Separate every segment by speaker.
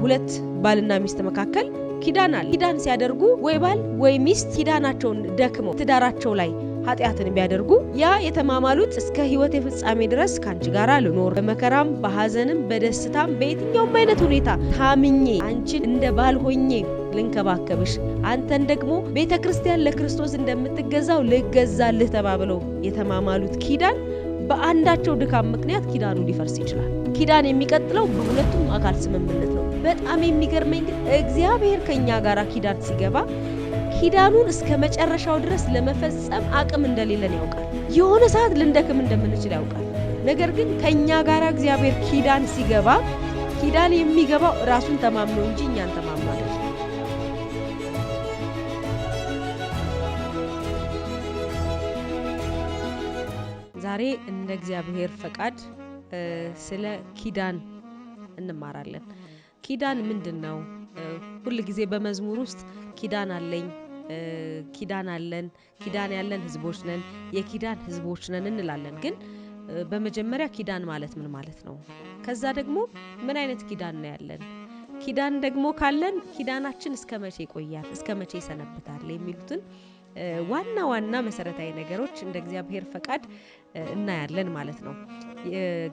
Speaker 1: በሁለት ባልና ሚስት መካከል ኪዳን አለ። ኪዳን ሲያደርጉ ወይ ባል ወይ ሚስት ኪዳናቸውን ደክመው ትዳራቸው ላይ ኃጢያትን ቢያደርጉ ያ የተማማሉት እስከ ህይወት ፍጻሜ ድረስ ካንቺ ጋር ልኖር በመከራም በሐዘንም በደስታም በየትኛውም አይነት ሁኔታ ታምኜ አንቺን እንደ ባል ሆኜ ልንከባከብሽ አንተን ደግሞ ቤተክርስቲያን ለክርስቶስ እንደምትገዛው ልገዛልህ ተባብለው የተማማሉት ኪዳን በአንዳቸው ድካም ምክንያት ኪዳኑ ሊፈርስ ይችላል። ኪዳን የሚቀጥለው በሁለቱም አካል ስምምነት ነው። በጣም የሚገርመኝ ግን እግዚአብሔር ከኛ ጋር ኪዳን ሲገባ ኪዳኑን እስከ መጨረሻው ድረስ ለመፈጸም አቅም እንደሌለን ያውቃል። የሆነ ሰዓት ልንደክም እንደምንችል ያውቃል። ነገር ግን ከኛ ጋር እግዚአብሔር ኪዳን ሲገባ ኪዳን የሚገባው ራሱን ተማምኖ እንጂ እኛን ተማምኖ አይደለም። ዛሬ እንደ እግዚአብሔር ፈቃድ ስለ ኪዳን እንማራለን። ኪዳን ምንድነው? ሁሉ ጊዜ በመዝሙር ውስጥ ኪዳን አለኝ፣ ኪዳን አለን፣ ኪዳን ያለን ህዝቦች ነን፣ የኪዳን ህዝቦች ነን እንላለን። ግን በመጀመሪያ ኪዳን ማለት ምን ማለት ነው? ከዛ ደግሞ ምን አይነት ኪዳን ነው ያለን? ኪዳን ደግሞ ካለን ኪዳናችን እስከመቼ ይቆያል? እስከመቼ ይሰነብታል? የሚሉትን ዋና መሰረታዊ ነገሮች እንደ እግዚአብሔር ፈቃድ እናያለን ማለት ነው።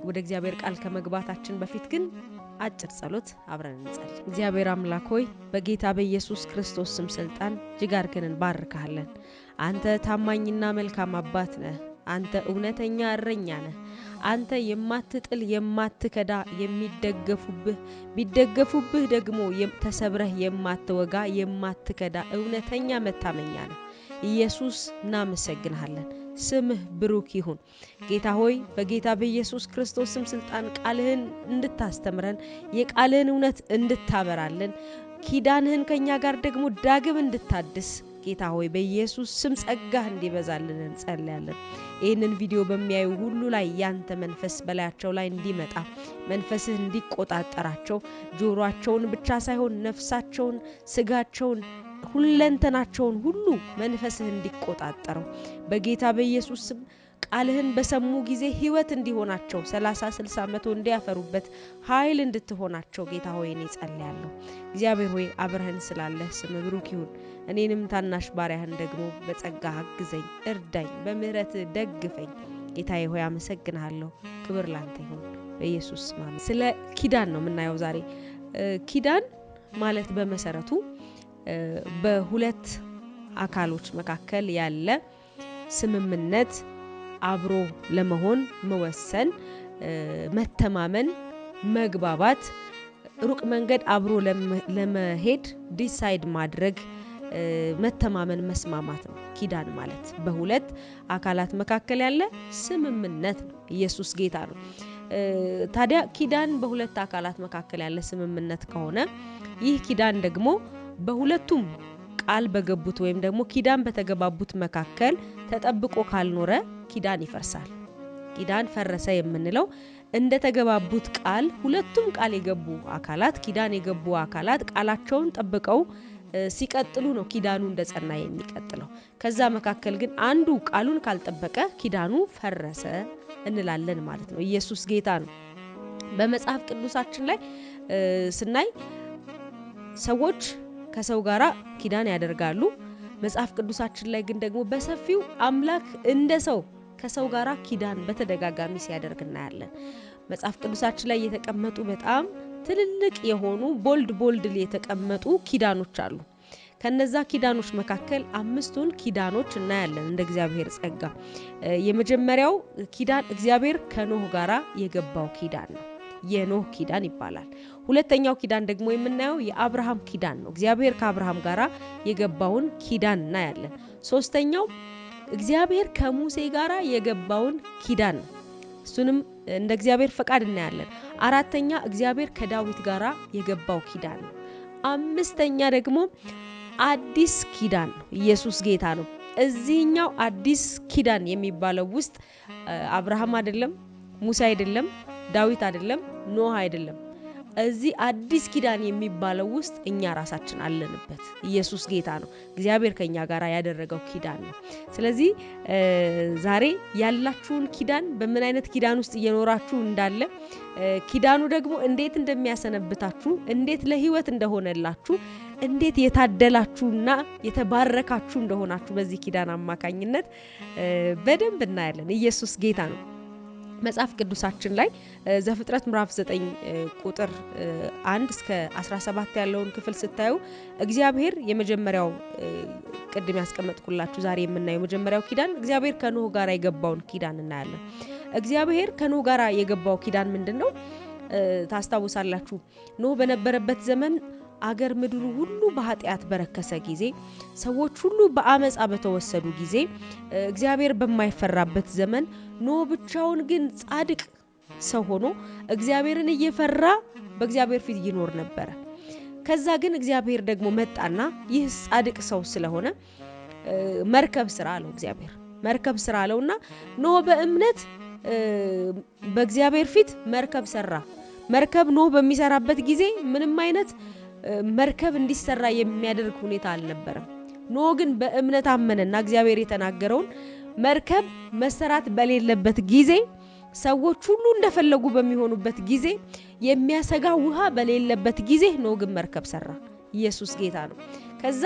Speaker 1: ወደ እግዚአብሔር ቃል ከመግባታችን በፊት ግን አጭር ጸሎት አብረን እንጸልይ። እግዚአብሔር አምላክ ሆይ በጌታ በኢየሱስ ክርስቶስ ስም ስልጣን እጅግ አድርገን እንባርካለን። አንተ ታማኝና መልካም አባት ነህ። አንተ እውነተኛ እረኛ ነህ። አንተ የማትጥል የማትከዳ የሚደገፉብህ ቢደገፉብህ ደግሞ ተሰብረህ የማትወጋ የማትከዳ እውነተኛ መታመኛ ነህ። ኢየሱስ እናመሰግንሃለን። ስምህ ብሩክ ይሁን። ጌታ ሆይ በጌታ በኢየሱስ ክርስቶስ ስም ስልጣን ቃልህን እንድታስተምረን የቃልህን እውነት እንድታበራልን ኪዳንህን ከኛ ጋር ደግሞ ዳግም እንድታድስ ጌታ ሆይ በኢየሱስ ስም ጸጋህ እንዲበዛልን እንጸልያለን። ይህንን ቪዲዮ በሚያዩ ሁሉ ላይ ያንተ መንፈስ በላያቸው ላይ እንዲመጣ መንፈስህ እንዲቆጣጠራቸው ጆሮአቸውን ብቻ ሳይሆን ነፍሳቸውን፣ ስጋቸውን፣ ሁለንተናቸውን ሁሉ መንፈስህ እንዲቆጣጠረው በጌታ በኢየሱስ ስም ቃልህን በሰሙ ጊዜ ህይወት እንዲሆናቸው 30 60 100 እንዲያፈሩበት ኃይል እንድትሆናቸው ጌታ ሆይ እኔ ጸልያለሁ። እግዚአብሔር ሆይ አብረህን ስላለህ ስም ብሩክ ይሁን። እኔንም ታናሽ ባሪያህን ደግሞ በጸጋ አግዘኝ፣ እርዳኝ፣ በምህረት ደግፈኝ። ጌታዬ ሆይ አመሰግንሃለሁ። ክብር ላንተ ይሁን በኢየሱስ ስም። ስለ ኪዳን ነው የምናየው ዛሬ። ኪዳን ማለት በመሰረቱ በሁለት አካሎች መካከል ያለ ስምምነት፣ አብሮ ለመሆን መወሰን፣ መተማመን፣ መግባባት፣ ሩቅ መንገድ አብሮ ለመሄድ ዲሳይድ ማድረግ፣ መተማመን፣ መስማማት ነው ኪዳን ማለት። በሁለት አካላት መካከል ያለ ስምምነት ነው። ኢየሱስ ጌታ ነው። ታዲያ ኪዳን በሁለት አካላት መካከል ያለ ስምምነት ከሆነ ይህ ኪዳን ደግሞ በሁለቱም ቃል በገቡት ወይም ደግሞ ኪዳን በተገባቡት መካከል ተጠብቆ ካልኖረ ኪዳን ይፈርሳል። ኪዳን ፈረሰ የምንለው እንደተገባቡት ቃል ሁለቱም ቃል የገቡ አካላት ኪዳን የገቡ አካላት ቃላቸውን ጠብቀው ሲቀጥሉ ነው ኪዳኑ እንደጸና የሚቀጥለው። ከዛ መካከል ግን አንዱ ቃሉን ካልጠበቀ ኪዳኑ ፈረሰ እንላለን ማለት ነው። ኢየሱስ ጌታ ነው። በመጽሐፍ ቅዱሳችን ላይ ስናይ ሰዎች ከሰው ጋራ ኪዳን ያደርጋሉ። መጽሐፍ ቅዱሳችን ላይ ግን ደግሞ በሰፊው አምላክ እንደ ሰው ከሰው ጋራ ኪዳን በተደጋጋሚ ሲያደርግ እናያለን። መጽሐፍ ቅዱሳችን ላይ የተቀመጡ በጣም ትልልቅ የሆኑ ቦልድ የተቀመጡ ኪዳኖች አሉ። ከነዛ ኪዳኖች መካከል 5ቱን ኪዳኖች እናያለን እንደ እግዚአብሔር ጸጋ። የመጀመሪያው ኪዳን እግዚአብሔር ከኖህ ጋራ የገባው ኪዳን ነው። የኖህ ኪዳን ይባላል። ሁለተኛው ኪዳን ደግሞ የምናየው የአብርሃም ኪዳን ነው። እግዚአብሔር ከአብርሃም ጋራ የገባውን ኪዳን እናያለን። ሶስተኛው እግዚአብሔር ከሙሴ ጋራ የገባውን ኪዳን ነው። እሱንም እንደ እግዚአብሔር ፈቃድ እናያለን። አራተኛ እግዚአብሔር ከዳዊት ጋራ የገባው ኪዳን ነው። አምስተኛ ደግሞ አዲስ ኪዳን ነው። ኢየሱስ ጌታ ነው። እዚህኛው አዲስ ኪዳን የሚባለው ውስጥ አብርሃም አይደለም፣ ሙሴ አይደለም፣ ዳዊት አይደለም፣ ኖህ አይደለም። እዚህ አዲስ ኪዳን የሚባለው ውስጥ እኛ ራሳችን አለንበት። ኢየሱስ ጌታ ነው። እግዚአብሔር ከኛ ጋር ያደረገው ኪዳን ነው። ስለዚህ ዛሬ ያላችሁን ኪዳን በምን አይነት ኪዳን ውስጥ እየኖራችሁ እንዳለ ኪዳኑ ደግሞ እንዴት እንደሚያሰነብታችሁ እንዴት ለህይወት እንደሆነላችሁ እንዴት የታደላችሁና የተባረካችሁ እንደሆናችሁ በዚህ ኪዳን አማካኝነት በደንብ እናያለን። ኢየሱስ ጌታ ነው። መጽሐፍ ቅዱሳችን ላይ ዘፍጥረት ምዕራፍ 9 ቁጥር 1 እስከ 17 ያለውን ክፍል ስታዩ እግዚአብሔር የመጀመሪያው ቅድም ያስቀመጥኩላችሁ ዛሬ የምናየው የመጀመሪያው ኪዳን እግዚአብሔር ከኖህ ጋር የገባውን ኪዳን እናያለን። እግዚአብሔር ከኖህ ጋር የገባው ኪዳን ምንድነው? ታስታውሳላችሁ። ኖህ በነበረበት ዘመን አገር ምድሩ ሁሉ በኃጢአት በረከሰ ጊዜ ሰዎች ሁሉ በአመጻ በተወሰዱ ጊዜ እግዚአብሔር በማይፈራበት ዘመን ኖህ ብቻውን ግን ጻድቅ ሰው ሆኖ እግዚአብሔርን እየፈራ በእግዚአብሔር ፊት ይኖር ነበር። ከዛ ግን እግዚአብሔር ደግሞ መጣና ይህ ጻድቅ ሰው ስለሆነ መርከብ ስራ አለው። እግዚአብሔር መርከብ ስራ አለውና ኖህ በእምነት በእግዚአብሔር ፊት መርከብ ሰራ። መርከብ ኖህ በሚሰራበት ጊዜ ምንም አይነት መርከብ እንዲሰራ የሚያደርግ ሁኔታ አልነበረም። ኖህ ግን በእምነት አመነና እግዚአብሔር የተናገረውን መርከብ መሰራት በሌለበት ጊዜ ሰዎች ሁሉ እንደፈለጉ በሚሆኑበት ጊዜ የሚያሰጋ ውሃ በሌለበት ጊዜ ኖህ ግን መርከብ ሰራ። ኢየሱስ ጌታ ነው። ከዛ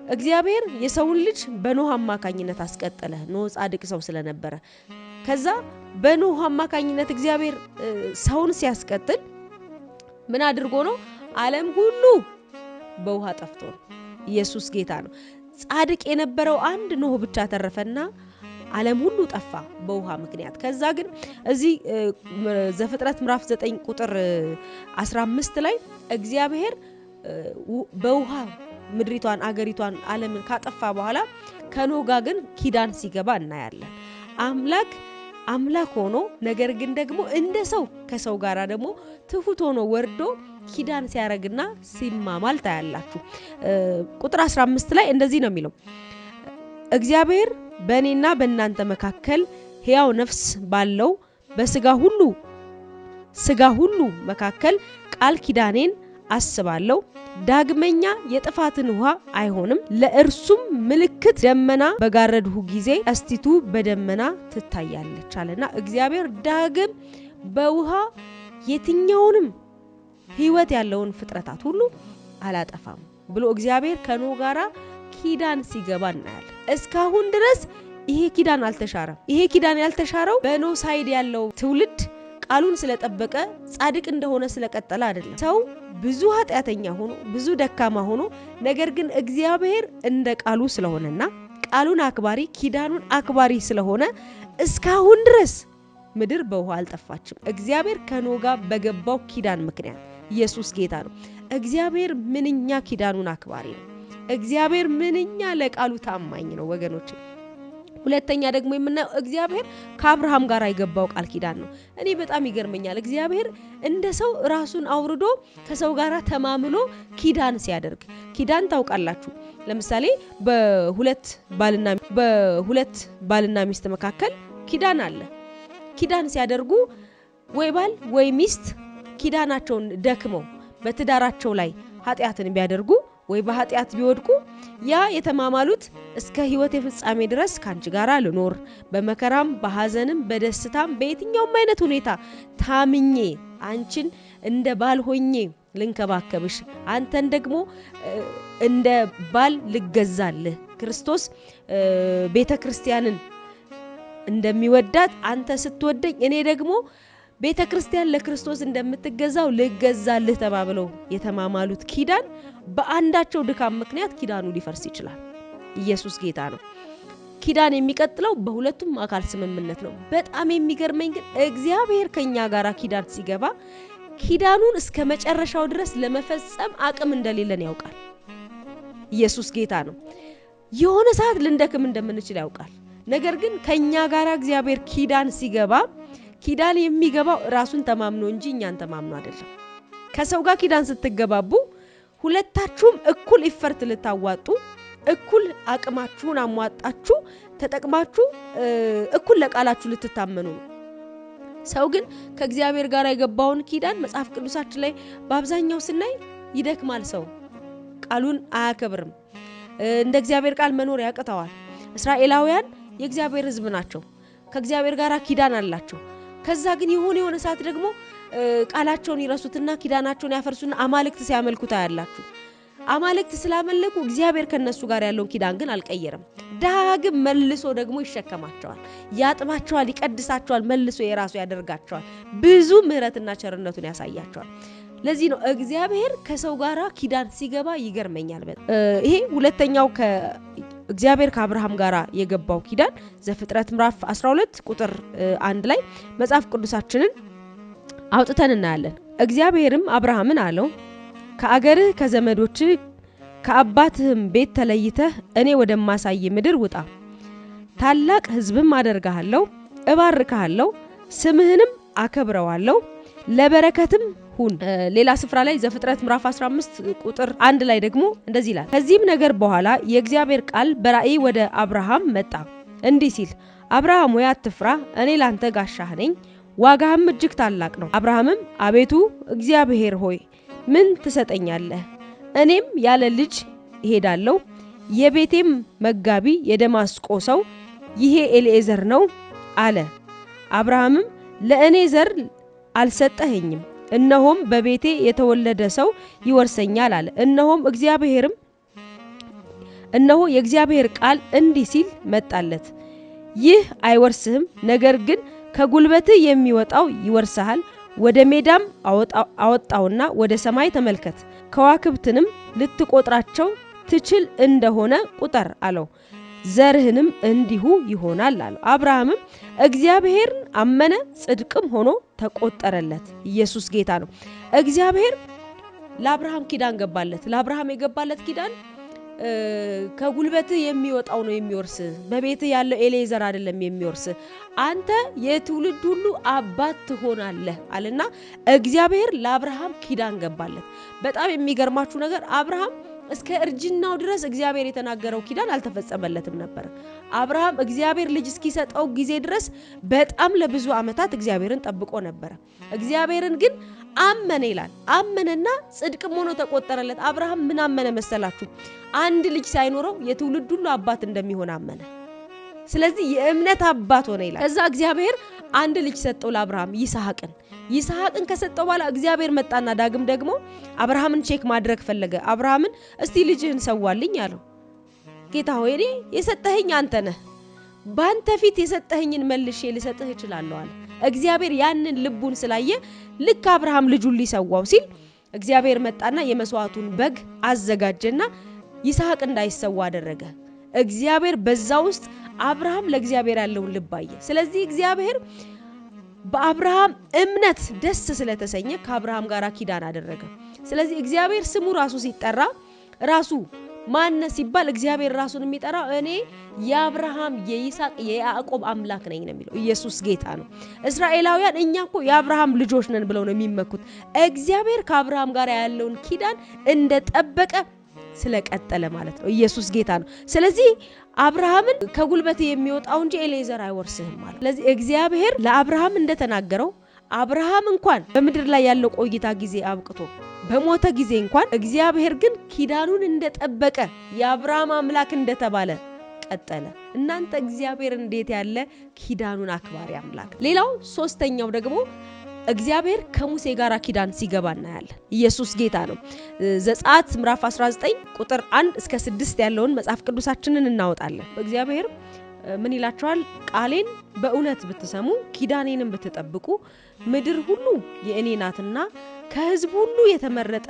Speaker 1: እግዚአብሔር የሰውን ልጅ በኖህ አማካኝነት አስቀጠለ። ኖህ ጻድቅ ሰው ስለነበረ ከዛ በኖህ አማካኝነት እግዚአብሔር ሰውን ሲያስቀጥል ምን አድርጎ ነው? ዓለም ሁሉ በውሃ ጠፍቶ ነው። ኢየሱስ ጌታ ነው። ጻድቅ የነበረው አንድ ኖህ ብቻ ተረፈና ዓለም ሁሉ ጠፋ በውሃ ምክንያት። ከዛ ግን እዚህ ዘፍጥረት ምዕራፍ 9 ቁጥር 15 ላይ እግዚአብሔር በውሃ ምድሪቷን አገሪቷን ዓለምን ካጠፋ በኋላ ከኖህ ጋር ግን ኪዳን ሲገባ እናያለን። አምላክ ሆኖ ነገር ግን ደግሞ እንደ ሰው ከሰው ጋር ደግሞ ትሁት ሆኖ ወርዶ ኪዳን ሲያረግና ሲማማል ታያላችሁ። ቁጥር 15 ላይ እንደዚህ ነው የሚለው፣ እግዚአብሔር በእኔና በእናንተ መካከል ሕያው ነፍስ ባለው በስጋ ሁሉ መካከል ቃል ኪዳኔን አስባለሁ። ዳግመኛ የጥፋትን ውሃ አይሆንም። ለእርሱም ምልክት ደመና በጋረድሁ ጊዜ ቀስቲቱ በደመና ትታያለች አለና እግዚአብሔር ዳግም በውሃ የትኛውንም ህይወት ያለውን ፍጥረታት ሁሉ አላጠፋም ብሎ እግዚአብሔር ከኖህ ጋራ ኪዳን ሲገባ እናያለን። እስካሁን ድረስ ይሄ ኪዳን አልተሻረም። ይሄ ኪዳን ያልተሻረው በኖህ ሳይድ ያለው ትውልድ ቃሉን ስለጠበቀ ጻድቅ እንደሆነ ስለቀጠለ አይደለም። ሰው ብዙ ኃጢአተኛ ሆኖ ብዙ ደካማ ሆኖ ነገር ግን እግዚአብሔር እንደ ቃሉ ስለሆነና ቃሉን አክባሪ ኪዳኑን አክባሪ ስለሆነ እስካሁን ድረስ ምድር በውሃ አልጠፋችም። እግዚአብሔር ከኖህ ጋር በገባው ኪዳን ምክንያት። ኢየሱስ ጌታ ነው። እግዚአብሔር ምንኛ ኪዳኑን አክባሪ ነው። እግዚአብሔር ምንኛ ለቃሉ ታማኝ ነው ወገኖች። ሁለተኛ ደግሞ የምናየው እግዚአብሔር ከአብርሃም ጋር የገባው ቃል ኪዳን ነው። እኔ በጣም ይገርመኛል። እግዚአብሔር እንደ ሰው ራሱን አውርዶ ከሰው ጋር ተማምሎ ኪዳን ሲያደርግ። ኪዳን ታውቃላችሁ፣ ለምሳሌ በሁለት ባልና ሚስት መካከል ኪዳን አለ። ኪዳን ሲያደርጉ ወይ ባል ወይ ሚስት ኪዳናቸውን ደክመው በትዳራቸው ላይ ኃጢአትን ቢያደርጉ ወይ በኃጢአት ቢወድቁ ያ የተማማሉት እስከ ህይወት የፍጻሜ ድረስ ካንቺ ጋር ልኖር፣ በመከራም በሐዘንም በደስታም በየትኛውም አይነት ሁኔታ ታምኜ አንቺን እንደ ባል ሆኜ ልንከባከብሽ፣ አንተን ደግሞ እንደ ባል ልገዛልህ፣ ክርስቶስ ቤተክርስቲያንን እንደሚወዳት አንተ ስትወደኝ እኔ ደግሞ ቤተክርስቲያን ለክርስቶስ እንደምትገዛው ልገዛልህ ተባብለው የተማማሉት ኪዳን በአንዳቸው ድካም ምክንያት ኪዳኑ ሊፈርስ ይችላል። ኢየሱስ ጌታ ነው። ኪዳን የሚቀጥለው በሁለቱም አካል ስምምነት ነው። በጣም የሚገርመኝ ግን እግዚአብሔር ከኛ ጋር ኪዳን ሲገባ ኪዳኑን እስከ መጨረሻው ድረስ ለመፈጸም አቅም እንደሌለን ያውቃል። ኢየሱስ ጌታ ነው። የሆነ ሰዓት ልንደክም እንደምንችል ያውቃል። ነገር ግን ከኛ ጋር እግዚአብሔር ኪዳን ሲገባ ኪዳን የሚገባው ራሱን ተማምኖ እንጂ እኛን ተማምኖ አይደለም። ከሰው ጋር ኪዳን ስትገባቡ ሁለታችሁም እኩል ኢፈርት ልታዋጡ፣ እኩል አቅማችሁን አሟጣችሁ ተጠቅማችሁ እኩል ለቃላችሁ ልትታመኑ ነው። ሰው ግን ከእግዚአብሔር ጋር የገባውን ኪዳን መጽሐፍ ቅዱሳችን ላይ በአብዛኛው ስናይ ይደክማል። ሰው ቃሉን አያከብርም። እንደ እግዚአብሔር ቃል መኖር ያቅተዋል። እስራኤላውያን የእግዚአብሔር ሕዝብ ናቸው። ከእግዚአብሔር ጋር ኪዳን አላቸው። ከዛ ግን የሆነ ሰዓት ደግሞ ቃላቸውን ይረሱትና ኪዳናቸውን ያፈርሱና አማልክት ሲያመልኩ ታያላችሁ። አማልክት ስላመለኩ እግዚአብሔር ከነሱ ጋር ያለውን ኪዳን ግን አልቀየረም። ዳግም መልሶ ደግሞ ይሸከማቸዋል፣ ያጥባቸዋል፣ ይቀድሳቸዋል፣ መልሶ የራሱ ያደርጋቸዋል። ብዙ ምሕረትና ቸርነቱን ያሳያቸዋል። ለዚህ ነው እግዚአብሔር ከሰው ጋራ ኪዳን ሲገባ ይገርመኛል። ይሄ ሁለተኛው እግዚአብሔር ከአብርሃም ጋራ የገባው ኪዳን ዘፍጥረት ምዕራፍ 12 ቁጥር 1 ላይ መጽሐፍ ቅዱሳችንን አውጥተን እናያለን። እግዚአብሔርም አብርሃምን አለው ከአገርህ ከዘመዶችህ ከአባትህም ቤት ተለይተህ እኔ ወደማሳይ ምድር ውጣ። ታላቅ ሕዝብም አደርግሃለሁ፣ እባርክሃለሁ፣ ስምህንም አከብረዋለሁ፣ ለበረከትም ሁን። ሌላ ስፍራ ላይ ዘፍጥረት ምዕራፍ 15 ቁጥር 1 ላይ ደግሞ እንደዚህ ይላል። ከዚህም ነገር በኋላ የእግዚአብሔር ቃል በራእይ ወደ አብርሃም መጣ እንዲህ ሲል፣ አብርሃም ሆይ አትፍራ፣ እኔ ላንተ ጋሻህ ነኝ፣ ዋጋህም እጅግ ታላቅ ነው። አብርሃምም አቤቱ እግዚአብሔር ሆይ ምን ትሰጠኛለህ? እኔም ያለ ልጅ እሄዳለሁ። የቤቴም መጋቢ የደማስቆ ሰው ይሄ ኤልኤዘር ነው አለ። አብርሃምም ለእኔ ዘር አልሰጠኸኝም፣ እነሆም በቤቴ የተወለደ ሰው ይወርሰኛል አለ። እነሆ የእግዚአብሔር ቃል እንዲህ ሲል መጣለት፣ ይህ አይወርስህም፣ ነገር ግን ከጉልበትህ የሚወጣው ይወርስሃል። ወደ ሜዳም አወጣውና ወደ ሰማይ ተመልከት፣ ከዋክብትንም ልትቆጥራቸው ትችል እንደሆነ ቁጠር አለው። ዘርህንም እንዲሁ ይሆናል አለው። አብርሃምም እግዚአብሔርን አመነ፣ ጽድቅም ሆኖ ተቆጠረለት። ኢየሱስ ጌታ ነው። እግዚአብሔር ለአብርሃም ኪዳን ገባለት። ለአብርሃም የገባለት ኪዳን ከጉልበትህ የሚወጣው ነው የሚወርስ፣ በቤትህ ያለው ኤሌዘር አይደለም የሚወርስ፣ አንተ የትውልድ ሁሉ አባት ትሆናለህ አለና እግዚአብሔር ለአብርሃም ኪዳን ገባለት። በጣም የሚገርማችሁ ነገር አብርሃም እስከ እርጅናው ድረስ እግዚአብሔር የተናገረው ኪዳን አልተፈጸመለትም ነበር። አብርሃም እግዚአብሔር ልጅ እስኪሰጠው ጊዜ ድረስ በጣም ለብዙ ዓመታት እግዚአብሔርን ጠብቆ ነበር። እግዚአብሔርን ግን አመነ ይላል። አመነና ጽድቅም ሆኖ ተቆጠረለት። አብርሃም ምን አመነ መሰላችሁ? አንድ ልጅ ሳይኖረው የትውልድ ሁሉ አባት እንደሚሆን አመነ። ስለዚህ የእምነት አባት ሆነ ይላል። ከዛ እግዚአብሔር አንድ ልጅ ሰጠው ለአብርሃም፣ ይስሐቅን ከሰጠው በኋላ እግዚአብሔር መጣና ዳግም ደግሞ አብርሃምን ቼክ ማድረግ ፈለገ። አብርሃምን እስቲ ልጅህን ሰዋልኝ አለው። ጌታ ሆይ እኔ የሰጠኸኝ አንተ ነህ፣ ባንተ ፊት የሰጠኸኝን መልሼ ልሰጥህ እችላለሁ አለ። እግዚአብሔር ያንን ልቡን ስላየ ልክ አብርሃም ልጁን ሊሰዋው ሲል እግዚአብሔር መጣና የመስዋዕቱን በግ አዘጋጀና ይስሐቅ እንዳይሰዋ አደረገ። እግዚአብሔር በዛ ውስጥ አብርሃም ለእግዚአብሔር ያለውን ልብ አየ። ስለዚህ እግዚአብሔር በአብርሃም እምነት ደስ ስለተሰኘ ከአብርሃም ጋር ኪዳን አደረገ። ስለዚህ እግዚአብሔር ስሙ ራሱ ሲጠራ ራሱ ማን ሲባል እግዚአብሔር ራሱን የሚጠራው እኔ የአብርሃም የይስሐቅ የያዕቆብ አምላክ ነኝ ነው የሚለው። ኢየሱስ ጌታ ነው። እስራኤላውያን እኛ እኮ የአብርሃም ልጆች ነን ብለው ነው የሚመኩት። እግዚአብሔር ከአብርሃም ጋር ያለውን ኪዳን እንደጠበቀ ስለቀጠለ ማለት ነው። ኢየሱስ ጌታ ነው። ስለዚህ አብርሃምን ከጉልበት የሚወጣው እንጂ ኤሌዘር አይወርስህም ማለት። ስለዚህ እግዚአብሔር ለአብርሃም እንደተናገረው አብርሃም እንኳን በምድር ላይ ያለው ቆይታ ጊዜ አብቅቶ በሞተ ጊዜ እንኳን እግዚአብሔር ግን ኪዳኑን እንደጠበቀ የአብርሃም አምላክ እንደተባለ ቀጠለ። እናንተ እግዚአብሔር እንዴት ያለ ኪዳኑን አክባሪ አምላክ። ሌላው ሶስተኛው ደግሞ እግዚአብሔር ከሙሴ ጋር ኪዳን ሲገባ እናያለን። ኢየሱስ ጌታ ነው። ዘጸአት ምዕራፍ 19 ቁጥር 1 እስከ 6 ያለውን መጽሐፍ ቅዱሳችንን እናወጣለን። እግዚአብሔር ምን ይላችኋል? ቃሌን በእውነት ብትሰሙ ኪዳኔንም ብትጠብቁ ምድር ሁሉ የእኔ ናትና ከሕዝብ ሁሉ የተመረጠ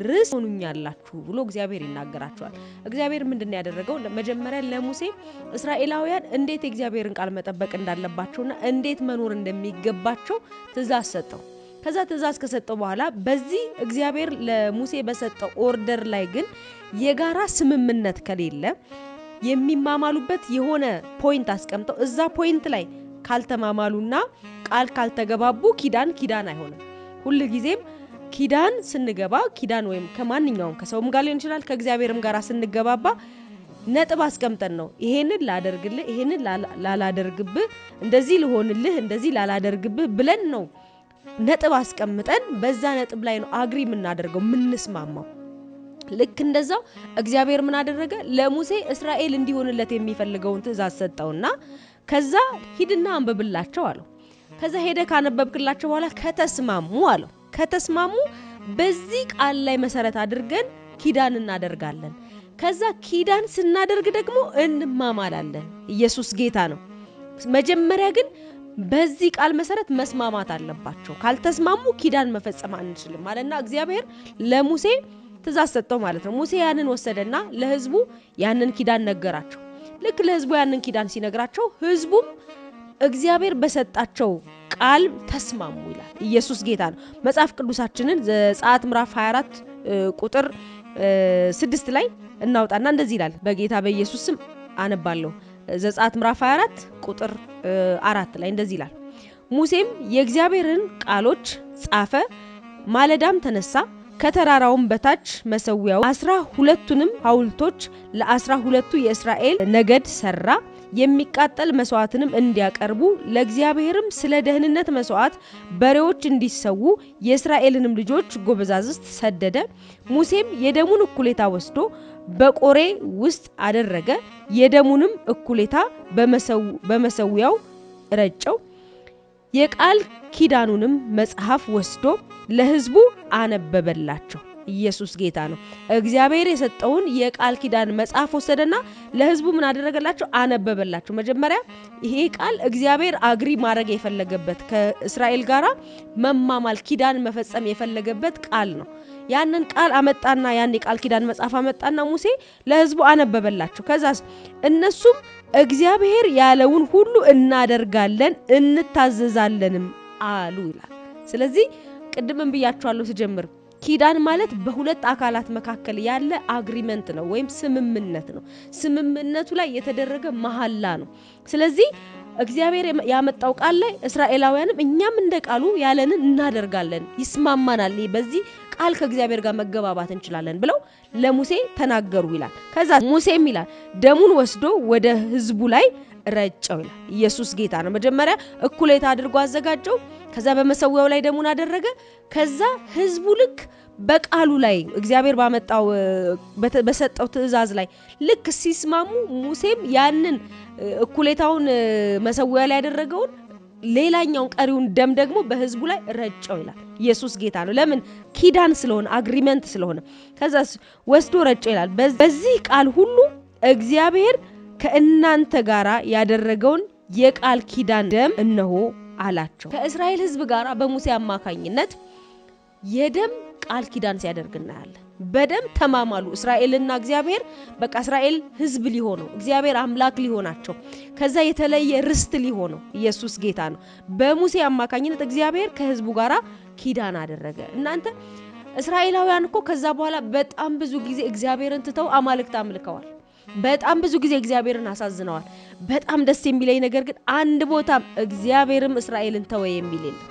Speaker 1: ርስ ሆኑኛላችሁ ብሎ እግዚአብሔር ይናገራቸዋል። እግዚአብሔር ምንድነው ያደረገው? መጀመሪያ ለሙሴ እስራኤላውያን እንዴት የእግዚአብሔርን ቃል መጠበቅ እንዳለባቸውና እንዴት መኖር እንደሚገባቸው ትእዛዝ ሰጠው። ከዛ ትእዛዝ ከሰጠው በኋላ በዚህ እግዚአብሔር ለሙሴ በሰጠው ኦርደር ላይ ግን የጋራ ስምምነት ከሌለ የሚማማሉበት የሆነ ፖይንት አስቀምጠው እዛ ፖይንት ላይ ካልተማማሉና ቃል ካልተገባቡ ኪዳን አይሆንም። ሁሉ ጊዜም ኪዳን ስንገባ ኪዳን ወይም ከማንኛውም ከሰውም ጋር ሊሆን ይችላል ከእግዚአብሔርም ጋር ስንገባባ ነጥብ አስቀምጠን ነው ይሄንን ላደርግልህ ይሄንን ላላደርግብህ እንደዚህ ልሆንልህ እንደዚህ ላላደርግብህ ብለን ነው ነጥብ አስቀምጠን በዛ ነጥብ ላይ ነው አግሪ የምናደርገው የምንስማማው። ልክ እንደዛው እግዚአብሔር ምን አደረገ? ለሙሴ እስራኤል እንዲሆንለት የሚፈልገውን ትእዛዝ ሰጠውና ከዛ ሂድና አንብብላቸው አለው። ከዛ ሄደ ካነበብክላቸው በኋላ ከተስማሙ አለው ከተስማሙ በዚህ ቃል ላይ መሰረት አድርገን ኪዳን እናደርጋለን። ከዛ ኪዳን ስናደርግ ደግሞ እንማማላለን። ኢየሱስ ጌታ ነው። መጀመሪያ ግን በዚህ ቃል መሰረት መስማማት አለባቸው። ካልተስማሙ ኪዳን መፈጸም አንችልም ማለትና እግዚአብሔር ለሙሴ ትእዛዝ ሰጠው ማለት ነው። ሙሴ ያንን ወሰደና ለህዝቡ ያንን ኪዳን ነገራቸው። ልክ ለህዝቡ ያንን ኪዳን ሲነግራቸው ህዝቡም እግዚአብሔር በሰጣቸው ቃል ተስማሙ ይላል። ኢየሱስ ጌታ ነው። መጽሐፍ ቅዱሳችንን ዘጸአት ምዕራፍ 24 ቁጥር 6 ላይ እናውጣና እንደዚህ ይላል። በጌታ በኢየሱስ ስም አነባለሁ። ዘጸአት ምዕራፍ 24 ቁጥር 4 ላይ እንደዚህ ይላል። ሙሴም የእግዚአብሔርን ቃሎች ጻፈ፣ ማለዳም ተነሳ፣ ከተራራውም በታች መሰዊያው 12ቱንም ሐውልቶች ለ12ቱ የእስራኤል ነገድ ሰራ። የሚቃጠል መስዋዕትንም እንዲያቀርቡ ለእግዚአብሔርም ስለ ደህንነት መስዋዕት በሬዎች እንዲሰዉ የእስራኤልንም ልጆች ጎበዛዝት ሰደደ። ሙሴም የደሙን እኩሌታ ወስዶ በቆሬ ውስጥ አደረገ፣ የደሙንም እኩሌታ በመሰዊያው ረጨው። የቃል ኪዳኑንም መጽሐፍ ወስዶ ለህዝቡ አነበበላቸው። ኢየሱስ ጌታ ነው። እግዚአብሔር የሰጠውን የቃል ኪዳን መጽሐፍ ወሰደና ለህዝቡ ምን አደረገላቸው? አነበበላቸው። መጀመሪያ ይሄ ቃል እግዚአብሔር አግሪ ማድረግ የፈለገበት ከእስራኤል ጋራ መማማል ኪዳን መፈጸም የፈለገበት ቃል ነው። ያንን ቃል አመጣና ያን የቃል ኪዳን መጽሐፍ አመጣና ሙሴ ለህዝቡ አነበበላቸው። ከዛስ እነሱም እግዚአብሔር ያለውን ሁሉ እናደርጋለን እንታዘዛለንም አሉ ይላል። ስለዚህ ቅድምም ብያቸዋለሁ ስጀምር ኪዳን ማለት በሁለት አካላት መካከል ያለ አግሪመንት ነው ወይም ስምምነት ነው። ስምምነቱ ላይ የተደረገ መሐላ ነው። ስለዚህ እግዚአብሔር ያመጣው ቃል ላይ እስራኤላውያንም እኛም እንደ ቃሉ ያለንን እናደርጋለን፣ ይስማማናል፣ በዚህ ቃል ከእግዚአብሔር ጋር መገባባት እንችላለን ብለው ለሙሴ ተናገሩ ይላል። ከዛ ሙሴም ይላል ደሙን ወስዶ ወደ ህዝቡ ላይ ረጨው ይላል። ኢየሱስ ጌታ ነው። መጀመሪያ እኩሌታ አድርጎ አዘጋጀው። ከዛ በመሰዊያው ላይ ደሙን አደረገ። ከዛ ህዝቡ ልክ በቃሉ ላይ እግዚአብሔር ባመጣው በሰጠው ትእዛዝ ላይ ልክ ሲስማሙ ሙሴም ያንን እኩሌታውን መሰዊያ ላይ ያደረገውን ሌላኛውን ቀሪውን ደም ደግሞ በህዝቡ ላይ ረጨው ይላል። ኢየሱስ ጌታ ነው። ለምን? ኪዳን ስለሆነ አግሪመንት ስለሆነ። ከዛ ወስዶ ረጨው ይላል። በዚህ ቃል ሁሉ እግዚአብሔር ከእናንተ ጋራ ያደረገውን የቃል ኪዳን ደም እነሆ አላቸው። ከእስራኤል ህዝብ ጋራ በሙሴ አማካኝነት የደም ቃል ኪዳን ሲያደርግ እናያለን። በደም ተማማሉ እስራኤልና እግዚአብሔር። በቃ እስራኤል ህዝብ ሊሆነው እግዚአብሔር አምላክ ሊሆናቸው ከዛ የተለየ ርስት ሊሆነው ኢየሱስ ጌታ ነው። በሙሴ አማካኝነት እግዚአብሔር ከህዝቡ ጋራ ኪዳን አደረገ። እናንተ እስራኤላውያን እኮ ከዛ በኋላ በጣም ብዙ ጊዜ እግዚአብሔርን ትተው አማልክት አምልከዋል። በጣም ብዙ ጊዜ እግዚአብሔርን አሳዝነዋል። በጣም ደስ የሚለኝ ነገር ግን አንድ ቦታ እግዚአብሔርም እስራኤልን ተወ የሚል የለም።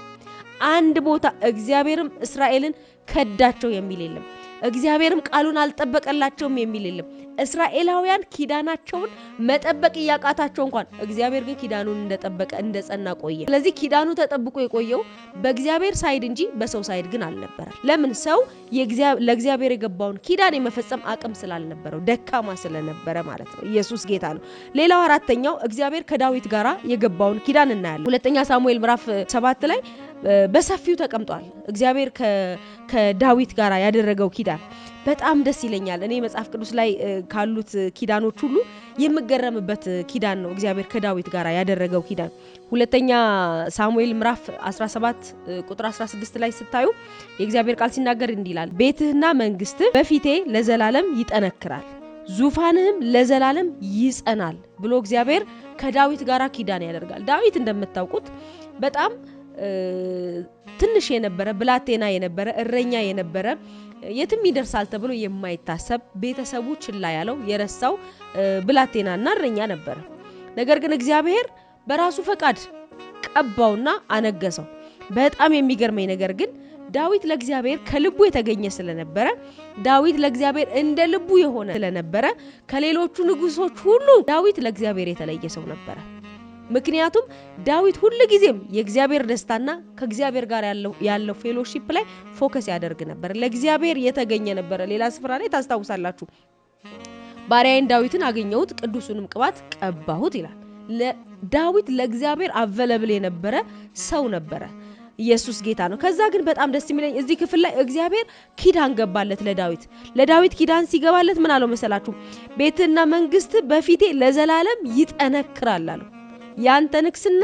Speaker 1: አንድ ቦታ እግዚአብሔርም እስራኤልን ከዳቸው የሚል የለም። እግዚአብሔርም ቃሉን አልጠበቀላቸውም የሚል የለም። እስራኤላውያን ኪዳናቸውን መጠበቅ እያቃታቸው እንኳን እግዚአብሔር ግን ኪዳኑን እንደጠበቀ እንደጸና ቆየ። ስለዚህ ኪዳኑ ተጠብቆ የቆየው በእግዚአብሔር ሳይድ እንጂ በሰው ሳይድ ግን አልነበረም። ለምን? ሰው ለእግዚአብሔር የገባውን ኪዳን የመፈጸም አቅም ስላልነበረው ደካማ ስለነበረ ማለት ነው። ኢየሱስ ጌታ ነው። ሌላው አራተኛው እግዚአብሔር ከዳዊት ጋራ የገባውን ኪዳን እናያለን። ሁለተኛ ሳሙኤል ምዕራፍ 7 ላይ በሰፊው ተቀምጧል። እግዚአብሔር ከዳዊት ጋራ ያደረገው ኪዳን በጣም ደስ ይለኛል። እኔ መጽሐፍ ቅዱስ ላይ ካሉት ኪዳኖች ሁሉ የምገረምበት ኪዳን ነው እግዚአብሔር ከዳዊት ጋራ ያደረገው ኪዳን። ሁለተኛ ሳሙኤል ምዕራፍ 17 ቁጥር 16 ላይ ስታዩ የእግዚአብሔር ቃል ሲናገር እንዲህ ይላል፣ ቤትህና መንግስትህ በፊቴ ለዘላለም ይጠነክራል፣ ዙፋንህም ለዘላለም ይጸናል ብሎ እግዚአብሔር ከዳዊት ጋራ ኪዳን ያደርጋል። ዳዊት እንደምታውቁት በጣም ትንሽ የነበረ ብላቴና የነበረ እረኛ የነበረ የትም ይደርሳል ተብሎ የማይታሰብ ቤተሰቡ ችላ ያለው የረሳው ብላቴናና እረኛ ነበረ። ነገር ግን እግዚአብሔር በራሱ ፈቃድ ቀባውና አነገሰው። በጣም የሚገርመኝ ነገር ግን ዳዊት ለእግዚአብሔር ከልቡ የተገኘ ስለነበረ ዳዊት ለእግዚአብሔር እንደ ልቡ የሆነ ስለነበረ ከሌሎቹ ንጉሶች ሁሉ ዳዊት ለእግዚአብሔር የተለየ ሰው ነበር። ምክንያቱም ዳዊት ሁሉ ጊዜም የእግዚአብሔር ደስታና ከእግዚአብሔር ጋር ያለው ፌሎሺፕ ላይ ፎከስ ያደርግ ነበር። ለእግዚአብሔር የተገኘ ነበር። ሌላ ስፍራ ላይ ታስታውሳላችሁ ባሪያዬን ዳዊትን አገኘሁት ቅዱሱንም ቅባት ቀባሁት ይላል። ዳዊት ለእግዚአብሔር አቬለብል የነበረ ሰው ነበር። ኢየሱስ ጌታ ነው። ከዛ ግን በጣም ደስ የሚለኝ እዚህ ክፍል ላይ እግዚአብሔር ኪዳን ገባለት ለዳዊት ኪዳን ሲገባለት ምን አለው መሰላችሁ? ቤትና መንግስት በፊቴ ለዘላለም ይጠነክራል አለው። ያንተ ንግስና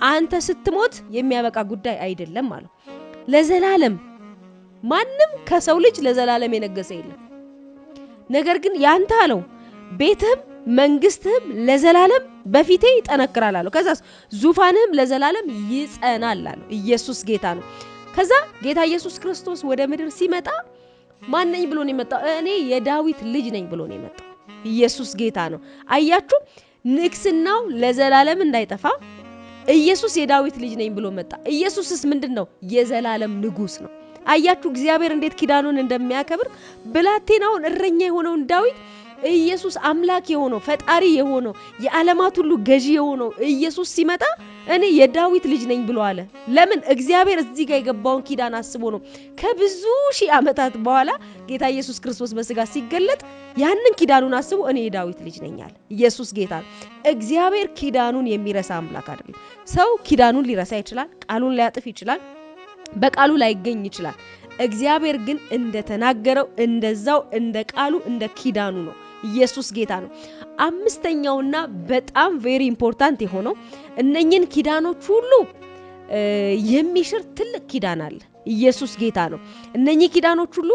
Speaker 1: አንተ ስትሞት የሚያበቃ ጉዳይ አይደለም አለው። ለዘላለም ማንም ከሰው ልጅ ለዘላለም የነገሰ የለም። ነገር ግን ያንተ አለው ቤትህም መንግስትህም ለዘላለም በፊቴ ይጠነክራል አለው። ከዛስ ዙፋንህም ለዘላለም ይጸናል አለው። ኢየሱስ ጌታ ነው። ከዛ ጌታ ኢየሱስ ክርስቶስ ወደ ምድር ሲመጣ ማን ነኝ ብሎ ነው የመጣው? እኔ የዳዊት ልጅ ነኝ ብሎ ነው የመጣው። ኢየሱስ ጌታ ነው። አያችሁ ንግስናው ለዘላለም እንዳይጠፋ ኢየሱስ የዳዊት ልጅ ነኝ ብሎ መጣ። ኢየሱስስ ምንድነው? የዘላለም ንጉስ ነው። አያችሁ እግዚአብሔር እንዴት ኪዳኑን እንደሚያከብር። ብላቴናውን እረኛ የሆነውን ዳዊት ኢየሱስ አምላክ የሆነው ፈጣሪ የሆነው የዓለማት ሁሉ ገዢ የሆነው ኢየሱስ ሲመጣ እኔ የዳዊት ልጅ ነኝ ብሎ አለ። ለምን? እግዚአብሔር እዚህ ጋር የገባውን ኪዳን አስቦ ነው። ከብዙ ሺህ ዓመታት በኋላ ጌታ ኢየሱስ ክርስቶስ በስጋ ሲገለጥ ያንን ኪዳኑን አስቦ እኔ የዳዊት ልጅ ነኝ አለ። ኢየሱስ ጌታ ነው። እግዚአብሔር ኪዳኑን የሚረሳ አምላክ አይደለም። ሰው ኪዳኑን ሊረሳ ይችላል፣ ቃሉን ሊያጥፍ ይችላል፣ በቃሉ ላይገኝ ይችላል። እግዚአብሔር ግን እንደተናገረው እንደዛው እንደ ቃሉ እንደ ኪዳኑ ነው። ኢየሱስ ጌታ ነው። አምስተኛውና በጣም ቬሪ ኢምፖርታንት የሆነው እነኚህን ኪዳኖች ሁሉ የሚሽር ትልቅ ኪዳን አለ። ኢየሱስ ጌታ ነው። እነኚህ ኪዳኖች ሁሉ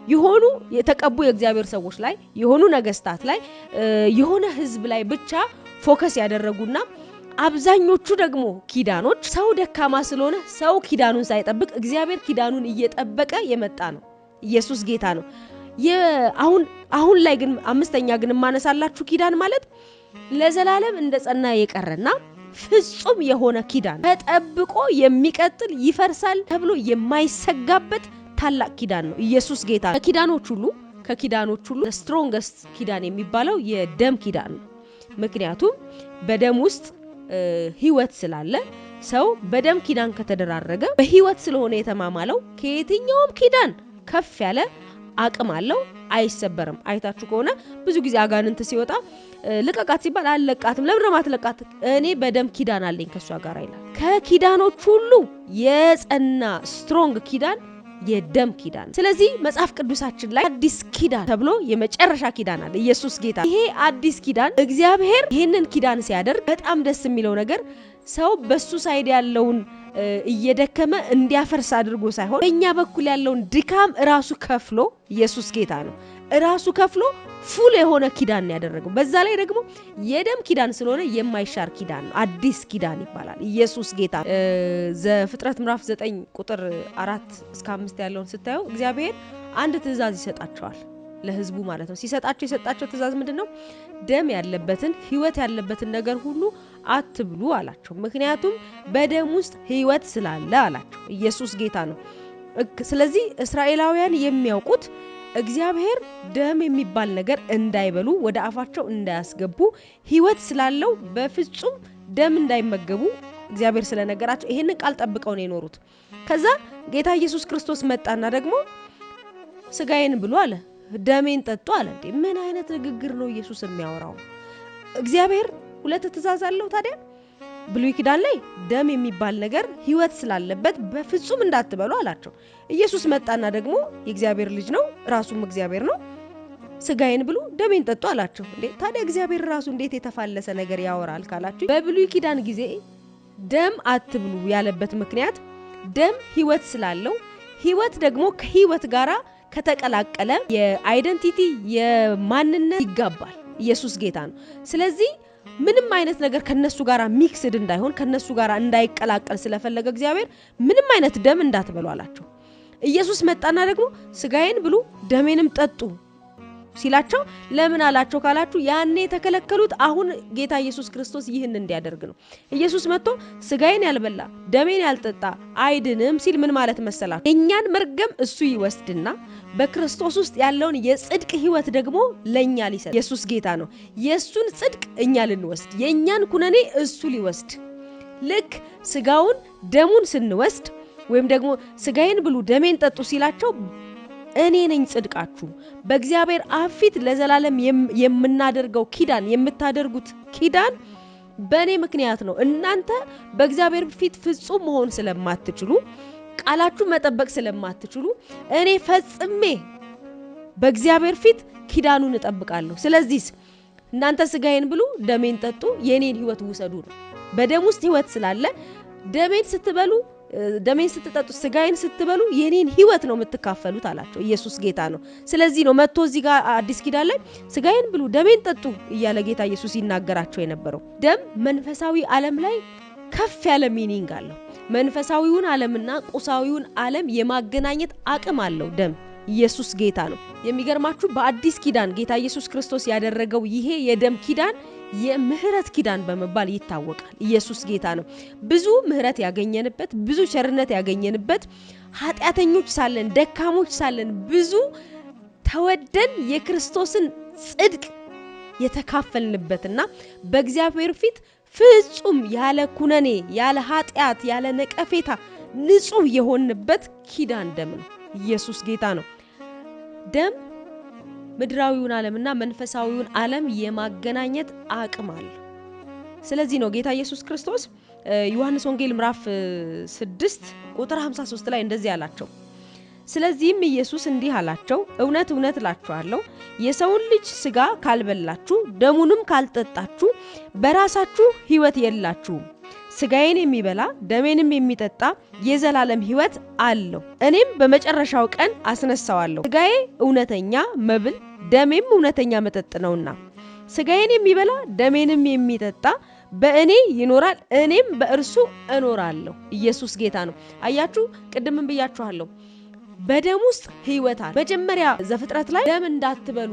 Speaker 1: የሆኑ የተቀቡ የእግዚአብሔር ሰዎች ላይ የሆኑ ነገስታት ላይ የሆነ ህዝብ ላይ ብቻ ፎከስ ያደረጉና አብዛኞቹ ደግሞ ኪዳኖች ሰው ደካማ ስለሆነ ሰው ኪዳኑን ሳይጠብቅ እግዚአብሔር ኪዳኑን እየጠበቀ የመጣ ነው። ኢየሱስ ጌታ ነው። አሁን ላይ ግን አምስተኛ ግን ማነሳላችሁ ኪዳን ማለት ለዘላለም እንደጸና የቀረና ፍጹም የሆነ ኪዳን ተጠብቆ የሚቀጥል ይፈርሳል ተብሎ የማይሰጋበት ታላቅ ኪዳን ነው። ኢየሱስ ጌታ ነው። ከኪዳኖች ሁሉ ስትሮንገስት ኪዳን የሚባለው የደም ኪዳን ነው። ምክንያቱም በደም ውስጥ ህይወት ስላለ ሰው በደም ኪዳን ከተደራረገ በህይወት ስለሆነ የተማማለው ከየትኛውም ኪዳን ከፍ ያለ አቅም አለው፣ አይሰበርም። አይታችሁ ከሆነ ብዙ ጊዜ አጋንንት ሲወጣ ልቀቃት ሲባል አለቃትም። ለምን ማትለቃት? እኔ በደም ኪዳን አለኝ ከሷ ጋር ይላል። ከኪዳኖች ሁሉ የጸና ስትሮንግ ኪዳን የደም ኪዳን። ስለዚህ መጽሐፍ ቅዱሳችን ላይ አዲስ ኪዳን ተብሎ የመጨረሻ ኪዳን አለ። ኢየሱስ ጌታ። ይሄ አዲስ ኪዳን እግዚአብሔር ይሄንን ኪዳን ሲያደርግ በጣም ደስ የሚለው ነገር ሰው በሱ ሳይድ ያለውን እየደከመ እንዲያፈርስ አድርጎ ሳይሆን በእኛ በኩል ያለውን ድካም ራሱ ከፍሎ ኢየሱስ ጌታ ነው ራሱ ከፍሎ ፉል የሆነ ኪዳን ያደረገው። በዛ ላይ ደግሞ የደም ኪዳን ስለሆነ የማይሻር ኪዳን ነው። አዲስ ኪዳን ይባላል። ኢየሱስ ጌታ። ዘፍጥረት ምዕራፍ 9 ቁጥር 4 እስከ 5 ያለውን ስታዩ እግዚአብሔር አንድ ትእዛዝ ይሰጣቸዋል ለህዝቡ ማለት ነው። ሲሰጣቸው የሰጣቸው ትእዛዝ ምንድነው? ደም ያለበትን ህይወት ያለበትን ነገር ሁሉ አትብሉ አላቸው። ምክንያቱም በደም ውስጥ ህይወት ስላለ አላቸው። ኢየሱስ ጌታ ነው። ስለዚህ እስራኤላውያን የሚያውቁት እግዚአብሔር ደም የሚባል ነገር እንዳይበሉ ወደ አፋቸው እንዳያስገቡ ህይወት ስላለው በፍጹም ደም እንዳይመገቡ እግዚአብሔር ስለነገራቸው ይሄንን ቃል ጠብቀው ነው የኖሩት። ከዛ ጌታ ኢየሱስ ክርስቶስ መጣና ደግሞ ስጋዬን ብሉ አለ፣ ደሜን ጠጡ አለ። እንዴ ምን አይነት ንግግር ነው ኢየሱስ የሚያወራው? እግዚአብሔር ሁለት ትእዛዝ አለው። ታዲያ ብሉይ ኪዳን ላይ ደም የሚባል ነገር ህይወት ስላለበት በፍጹም እንዳትበሉ አላቸው። ኢየሱስ መጣና ደግሞ የእግዚአብሔር ልጅ ነው፣ ራሱም እግዚአብሔር ነው፣ ስጋዬን ብሉ ደሜን ጠጡ አላቸው። እንዴ ታዲያ እግዚአብሔር ራሱ እንዴት የተፋለሰ ነገር ያወራል ካላችሁ፣ በብሉይ ኪዳን ጊዜ ደም አትብሉ ያለበት ምክንያት ደም ህይወት ስላለው፣ ህይወት ደግሞ ከህይወት ጋራ ከተቀላቀለ የአይደንቲቲ የማንነት ይጋባል። ኢየሱስ ጌታ ነው። ስለዚህ ምንም አይነት ነገር ከነሱ ጋራ ሚክስድ እንዳይሆን ከነሱ ጋራ እንዳይቀላቀል ስለፈለገ እግዚአብሔር ምንም አይነት ደም እንዳትበሉ አላቸው። ኢየሱስ መጣና ደግሞ ስጋዬን ብሉ ደሜንም ጠጡ ሲላቸው ለምን አላቸው ካላችሁ ያኔ የተከለከሉት አሁን ጌታ ኢየሱስ ክርስቶስ ይህን እንዲያደርግ ነው። ኢየሱስ መጥቶ ስጋዬን ያልበላ ደሜን ያልጠጣ አይድንም ሲል ምን ማለት መሰላችሁ? የኛን መርገም እሱ ይወስድና በክርስቶስ ውስጥ ያለውን የጽድቅ ህይወት ደግሞ ለኛ ሊሰጥ። ኢየሱስ ጌታ ነው። የሱን ጽድቅ እኛ ልንወስድ፣ የኛን ኩነኔ እሱ ሊወስድ። ልክ ስጋውን ደሙን ስንወስድ ወይም ደግሞ ስጋዬን ብሉ ደሜን ጠጡ ሲላቸው እኔ ነኝ ጽድቃችሁ፣ በእግዚአብሔር አብ ፊት ለዘላለም የምናደርገው ኪዳን የምታደርጉት ኪዳን በእኔ ምክንያት ነው። እናንተ በእግዚአብሔር ፊት ፍጹም መሆን ስለማትችሉ፣ ቃላችሁ መጠበቅ ስለማትችሉ እኔ ፈጽሜ በእግዚአብሔር ፊት ኪዳኑን እጠብቃለሁ። ስለዚህ እናንተ ስጋዬን ብሉ ደሜን ጠጡ የኔን ህይወት ውሰዱ ነው። በደም ውስጥ ህይወት ስላለ ደሜን ስትበሉ ደሜን ስትጠጡ ስጋዬን ስትበሉ የኔን ህይወት ነው የምትካፈሉት አላቸው። ኢየሱስ ጌታ ነው። ስለዚህ ነው መጥቶ እዚህ ጋር አዲስ ኪዳን ላይ ስጋዬን ብሉ ደሜን ጠጡ እያለ ጌታ ኢየሱስ ይናገራቸው የነበረው። ደም መንፈሳዊ ዓለም ላይ ከፍ ያለ ሚኒንግ አለው። መንፈሳዊውን ዓለምና ቁሳዊውን ዓለም የማገናኘት አቅም አለው ደም። ኢየሱስ ጌታ ነው። የሚገርማችሁ በአዲስ ኪዳን ጌታ ኢየሱስ ክርስቶስ ያደረገው ይሄ የደም ኪዳን የምህረት ኪዳን በመባል ይታወቃል። ኢየሱስ ጌታ ነው። ብዙ ምህረት ያገኘንበት፣ ብዙ ቸርነት ያገኘንበት፣ ኃጢአተኞች ሳለን ደካሞች ሳለን ብዙ ተወደን የክርስቶስን ጽድቅ የተካፈልንበትና በእግዚአብሔር ፊት ፍጹም ያለ ኩነኔ ያለ ኃጢአት ያለ ነቀፌታ ንጹህ የሆንበት ኪዳን ደም ነው። ኢየሱስ ጌታ ነው። ደም ምድራዊውን ዓለምና መንፈሳዊውን ዓለም የማገናኘት አቅም አለው። ስለዚህ ነው ጌታ ኢየሱስ ክርስቶስ ዮሐንስ ወንጌል ምዕራፍ 6 ቁጥር 53 ላይ እንደዚህ አላቸው። ስለዚህም ኢየሱስ እንዲህ አላቸው፣ እውነት እውነት እላችኋለሁ የሰውን ልጅ ስጋ ካልበላችሁ ደሙንም ካልጠጣችሁ በራሳችሁ ሕይወት የላችሁም። ስጋዬን የሚበላ ደሜንም የሚጠጣ የዘላለም ሕይወት አለው፣ እኔም በመጨረሻው ቀን አስነሳዋለሁ። ስጋዬ እውነተኛ መብል ደሜም እውነተኛ መጠጥ ነውና ስጋዬን የሚበላ ደሜንም የሚጠጣ በእኔ ይኖራል፣ እኔም በእርሱ እኖራለሁ። ኢየሱስ ጌታ ነው። አያችሁ፣ ቅድምም ብያችኋለሁ በደም ውስጥ ሕይወት አለ። መጀመሪያ ዘፍጥረት ላይ ደም እንዳትበሉ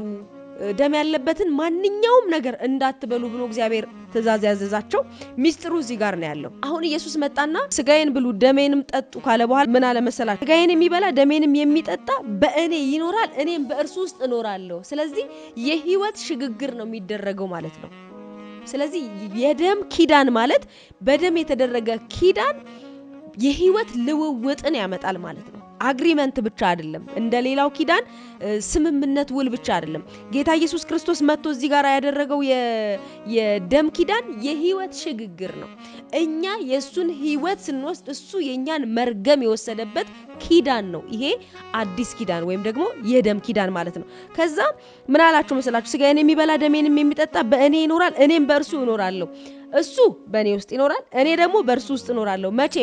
Speaker 1: ደም ያለበትን ማንኛውም ነገር እንዳትበሉ ብሎ እግዚአብሔር ትእዛዝ ያዘዛቸው ሚስጥሩ እዚህ ጋር ነው ያለው። አሁን ኢየሱስ መጣና ስጋዬን ብሉ ደሜንም ጠጡ ካለ በኋላ ምን አለ መሰላችሁ? ስጋዬን የሚበላ ደሜንም የሚጠጣ በእኔ ይኖራል፣ እኔም በእርሱ ውስጥ እኖራለሁ። ስለዚህ የህይወት ሽግግር ነው የሚደረገው ማለት ነው። ስለዚህ የደም ኪዳን ማለት በደም የተደረገ ኪዳን የህይወት ልውውጥን ያመጣል ማለት ነው። አግሪመንት ብቻ አይደለም፣ እንደሌላው ኪዳን ስምምነት ውል ብቻ አይደለም። ጌታ ኢየሱስ ክርስቶስ መጥቶ እዚህ ጋር ያደረገው የደም ኪዳን የህይወት ሽግግር ነው። እኛ የሱን ህይወት ስንወስድ እሱ የኛን መርገም የወሰደበት ኪዳን ነው። ይሄ አዲስ ኪዳን ወይም ደግሞ የደም ኪዳን ማለት ነው። ከዛ ምን አላችሁ መሰላችሁ? ስጋዬን የሚበላ ደሜንም የሚጠጣ በእኔ ይኖራል፣ እኔም በእርሱ እኖራለሁ። እሱ በእኔ ውስጥ ይኖራል፣ እኔ ደግሞ በእርሱ ውስጥ እኖራለሁ። መቼ?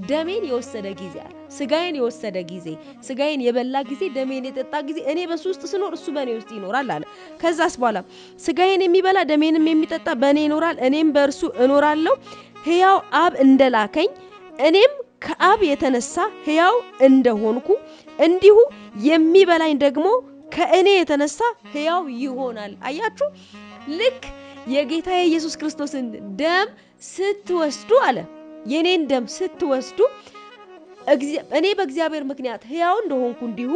Speaker 1: ደሜን የወሰደ ጊዜ አለ። ስጋዬን የወሰደ ጊዜ፣ ስጋዬን የበላ ጊዜ፣ ደሜን የጠጣ ጊዜ እኔ በሱ ውስጥ ስኖር እሱ በእኔ ውስጥ ይኖራል አለ። ከዛስ በኋላ ስጋዬን የሚበላ ደሜንም የሚጠጣ በእኔ ይኖራል፣ እኔም በእርሱ እኖራለሁ። ሕያው አብ እንደላከኝ እኔም ከአብ የተነሳ ሕያው እንደሆንኩ እንዲሁ የሚበላኝ ደግሞ ከእኔ የተነሳ ሕያው ይሆናል። አያችሁ፣ ልክ የጌታ የኢየሱስ ክርስቶስን ደም ስትወስዱ አለ፣ የኔን ደም ስትወስዱ እኔ በእግዚአብሔር ምክንያት ሕያው እንደሆንኩ እንዲሁ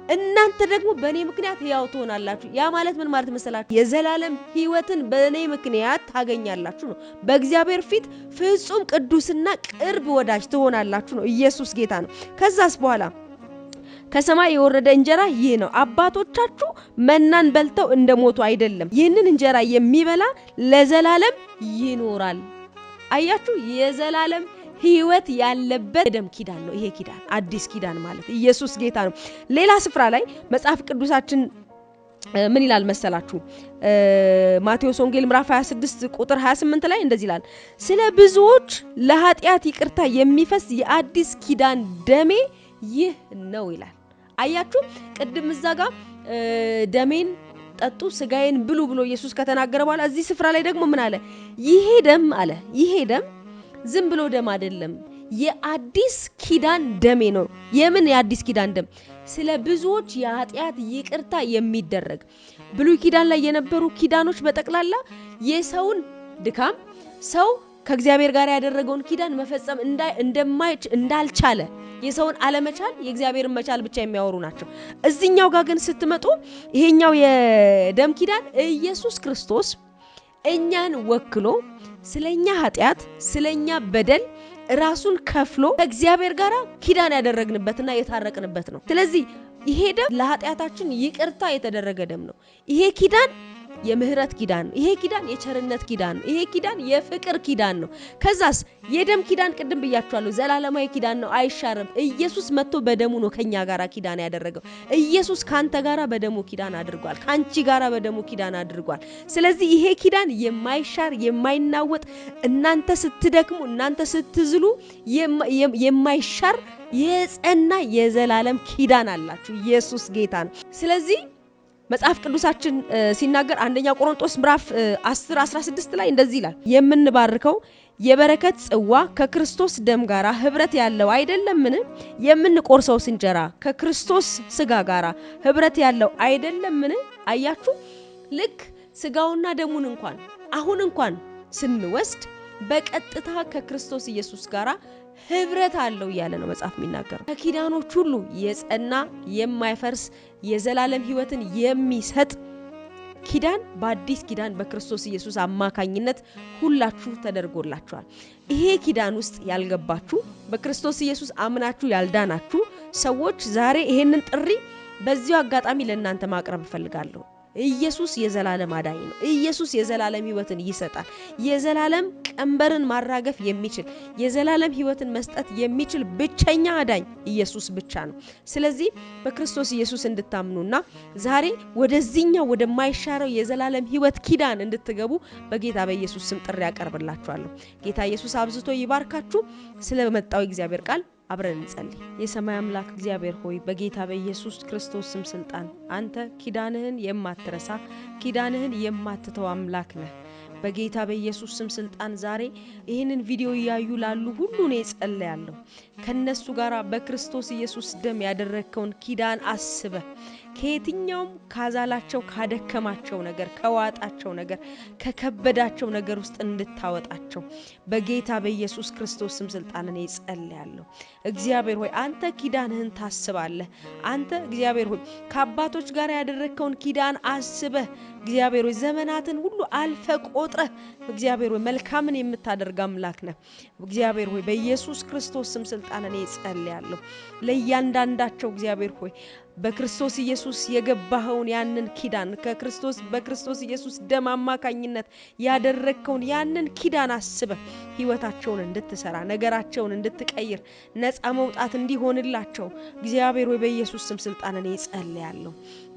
Speaker 1: እናንተ ደግሞ በእኔ ምክንያት ሕያው ትሆናላችሁ። ያ ማለት ምን ማለት መሰላችሁ? የዘላለም ሕይወትን በእኔ ምክንያት ታገኛላችሁ ነው። በእግዚአብሔር ፊት ፍጹም ቅዱስና ቅርብ ወዳጅ ትሆናላችሁ ነው። ኢየሱስ ጌታ ነው። ከዛስ በኋላ ከሰማይ የወረደ እንጀራ ይህ ነው፣ አባቶቻችሁ መናን በልተው እንደሞቱ አይደለም፣ ይህንን እንጀራ የሚበላ ለዘላለም ይኖራል። አያችሁ፣ የዘላለም ሕይወት ያለበት የደም ኪዳን ነው ይሄ ኪዳን፣ አዲስ ኪዳን ማለት። ኢየሱስ ጌታ ነው። ሌላ ስፍራ ላይ መጽሐፍ ቅዱሳችን ምን ይላል መሰላችሁ? ማቴዎስ ወንጌል ምዕራፍ 26 ቁጥር 28 ላይ እንደዚህ ይላል፣ ስለ ብዙዎች ለኃጢአት ይቅርታ የሚፈስ የአዲስ ኪዳን ደሜ ይህ ነው ይላል። አያችሁ፣ ቅድም እዛ ጋር ደሜን ጠጡ ስጋዬን ብሉ ብሎ ኢየሱስ ከተናገረ በኋላ እዚህ ስፍራ ላይ ደግሞ ምን አለ? ይሄ ደም አለ፣ ይሄ ደም ዝም ብሎ ደም አይደለም፣ የአዲስ ኪዳን ደሜ ነው። የምን የአዲስ ኪዳን ደም? ስለ ብዙዎች የኃጢአት ይቅርታ የሚደረግ ብሉይ ኪዳን ላይ የነበሩ ኪዳኖች በጠቅላላ የሰውን ድካም ሰው ከእግዚአብሔር ጋር ያደረገውን ኪዳን መፈጸም እንዳልቻለ የሰውን አለመቻል የእግዚአብሔርን መቻል ብቻ የሚያወሩ ናቸው። እዚህኛው ጋር ግን ስትመጡ ይሄኛው የደም ኪዳን ኢየሱስ ክርስቶስ እኛን ወክሎ ስለኛ ኃጢአት ስለኛ በደል ራሱን ከፍሎ ከእግዚአብሔር ጋር ኪዳን ያደረግንበትና የታረቅንበት ነው። ስለዚህ ይሄ ደም ለኃጢአታችን ይቅርታ የተደረገ ደም ነው። ይሄ ኪዳን የምህረት ኪዳን ነው። ይሄ ኪዳን የቸርነት ኪዳን ነው። ይሄ ኪዳን የፍቅር ኪዳን ነው። ከዛስ የደም ኪዳን ቅድም ብያችኋለሁ ዘላለማዊ ኪዳን ነው፣ አይሻርም። ኢየሱስ መጥቶ በደሙ ነው ከኛ ጋራ ኪዳን ያደረገው። ኢየሱስ ካንተ ጋራ በደሙ ኪዳን አድርጓል፣ ካንቺ ጋራ በደሙ ኪዳን አድርጓል። ስለዚህ ይሄ ኪዳን የማይሻር የማይናወጥ እናንተ ስትደክሙ እናንተ ስትዝሉ የማይሻር የጸና የዘላለም ኪዳን አላችሁ። ኢየሱስ ጌታ ነው። ስለዚህ መጽሐፍ ቅዱሳችን ሲናገር አንደኛ ቆሮንቶስ ምዕራፍ 10:16 ላይ እንደዚህ ይላል፣ የምንባርከው የበረከት ጽዋ ከክርስቶስ ደም ጋራ ህብረት ያለው አይደለምን? የምንቆርሰው እንጀራ ከክርስቶስ ስጋ ጋራ ህብረት ያለው አይደለምን? አያችሁ፣ ልክ ስጋውና ደሙን እንኳን ስንወስድ በቀጥታ ከክርስቶስ ኢየሱስ ጋራ ህብረት አለው እያለ ነው መጽሐፍ የሚናገረው። ከኪዳኖች ሁሉ የጸና የማይፈርስ የዘላለም ህይወትን የሚሰጥ ኪዳን በአዲስ ኪዳን በክርስቶስ ኢየሱስ አማካኝነት ሁላችሁ ተደርጎላችኋል። ይሄ ኪዳን ውስጥ ያልገባችሁ በክርስቶስ ኢየሱስ አምናችሁ ያልዳናችሁ ሰዎች ዛሬ ይሄንን ጥሪ በዚሁ አጋጣሚ ለእናንተ ማቅረብ እፈልጋለሁ። ኢየሱስ የዘላለም አዳኝ ነው። ኢየሱስ የዘላለም ህይወትን ይሰጣል። የዘላለም ቀንበርን ማራገፍ የሚችል የዘላለም ህይወትን መስጠት የሚችል ብቸኛ አዳኝ ኢየሱስ ብቻ ነው። ስለዚህ በክርስቶስ ኢየሱስ እንድታምኑና ዛሬ ወደዚህኛው ወደማይሻረው የዘላለም ህይወት ኪዳን እንድትገቡ በጌታ በኢየሱስ ስም ጥሪ ያቀርብላችኋለሁ። ጌታ ኢየሱስ አብዝቶ ይባርካችሁ። ስለመጣው እግዚአብሔር ቃል አብረን እንጸልይ። የሰማይ አምላክ እግዚአብሔር ሆይ በጌታ በኢየሱስ ክርስቶስ ስም ስልጣን አንተ ኪዳንህን የማትረሳ ኪዳንህን የማትተው አምላክ ነህ። በጌታ በኢየሱስ ስም ስልጣን ዛሬ ይህንን ቪዲዮ ያዩ ላሉ ሁሉ ነው ጸልያለሁ። ከነሱ ጋራ በክርስቶስ ኢየሱስ ደም ያደረከውን ኪዳን አስበ ከየትኛውም ካዛላቸው ካደከማቸው ነገር ከዋጣቸው ነገር ከከበዳቸው ነገር ውስጥ እንድታወጣቸው በጌታ በኢየሱስ ክርስቶስ ስም ስልጣን ነው ጸልያለሁ። እግዚአብሔር ሆይ አንተ ኪዳንህን ታስባለህ። አንተ እግዚአብሔር ሆይ ከአባቶች ጋር ያደረከውን ኪዳን አስበ እግዚአብሔር ሆይ ዘመናትን ሁሉ አልፈ ቆጥረህ እግዚአብሔር ሆይ መልካምን የምታደርግ አምላክ ነህ። እግዚአብሔር ሆይ በኢየሱስ ክርስቶስ ስም ስልጣን ነው ጸልያለሁ። ለእያንዳንዳቸው እግዚአብሔር ሆይ በክርስቶስ ኢየሱስ የገባኸውን ያንን ኪዳን በክርስቶስ ኢየሱስ ደም አማካኝነት ያደረከውን ያንን ኪዳን አስበህ ህይወታቸውን እንድትሰራ ነገራቸውን እንድትቀይር ነፃ መውጣት እንዲሆንላቸው እግዚአብሔር ሆይ በኢየሱስ ስም ስልጣን እኔ ጸልያለሁ።